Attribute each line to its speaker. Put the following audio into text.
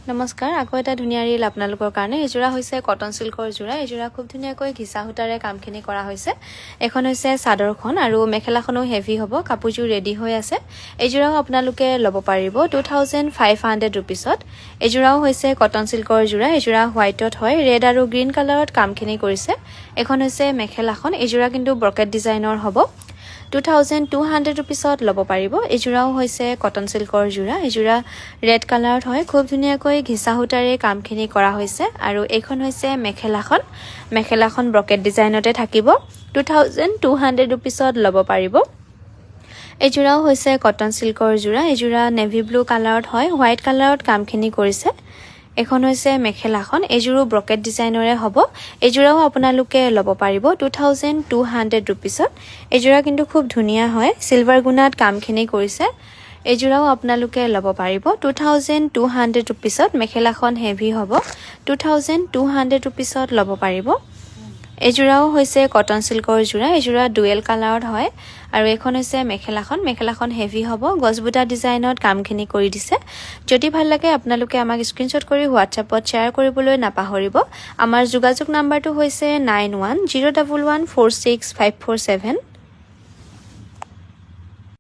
Speaker 1: নমস্কাৰ আকৌ এটা ধুনীয়া ৰীল আপোনালোকৰ কাৰণে এজোৰা হৈছে কটন সিল্কৰ জোৰা এজোৰা খুব ধুনীয়াকৈ ঘিচা সূতাৰে কামখিনি কৰা হৈছে এখন হৈছে চাদৰখন আৰু মেখেলাখনো হেভি হ'ব কাপোৰযোৰ ৰেডি হৈ আছে এজোৰাও আপোনালোকে ল'ব পাৰিব 2500 ৰুপিছত এজোৰাও হৈছে কটন সিল্কৰ জোৰা এজোৰা হোৱাইটত হয় ৰেড আৰু গ্ৰীণ কালাৰত কামখিনি কৰিছে এখন হৈছে মেখেলাখন এজোৰা কিন্তু ব্ৰকেট ডিজাইনৰ হ'ব 2200 ৰুপিছত ল'ব পাৰিব এজোৰাও হৈছে কটন সিল্কৰ জোৰা এজোৰা ৰেড কালাৰত হয় খুব ধুনীয়াকৈ ঘিচা সূতাৰে কামখিনি কৰা হৈছে আৰু এইখন হৈছে মেখেলাখন ব্ৰকেট ডিজাইনতে থাকিব 2200 ৰুপিছত ল'ব পাৰিব এজোৰাও হৈছে কটন সিল্কৰ জোৰা এজোৰা নেভি ব্লু কালাৰত হয় হোৱাইট কালাৰত কামখিনি কৰিছে এখন হৈছে মেখেলাখন এজোৰো ব্ৰকেট ডিজাইনৰে হ'ব এজোৰাও আপোনালোকে ল'ব পাৰিব 2200 ৰুপিছত এজোৰা কিন্তু খুব ধুনীয়া হয় সিলভাৰ গুণাত কামখিনি কৰিছে এজোৰাও আপোনালোকে ল'ব পাৰিব 2200 ৰুপিছত মেখেলাখন হেভি হ'ব 2200 ৰুপিছত ল'ব পাৰিব এজোৰাও হৈছে কটন সিল্কৰ জোৰা এজোৰা ডুৱেল কালাৰত হয় আৰু এখন হৈছে মেখেলাখন হেভি হ'ব গছবুটা ডিজাইনত কামখিনি কৰি দিছে যদি ভাল লাগে আপোনালোকে আমাক স্ক্ৰিনশ্বট কৰি হোৱাটছএপত শ্বেয়াৰ কৰিবলৈ নাপাহৰিব আমাৰ যোগাযোগ নাম্বাৰটো হৈছে 9101146547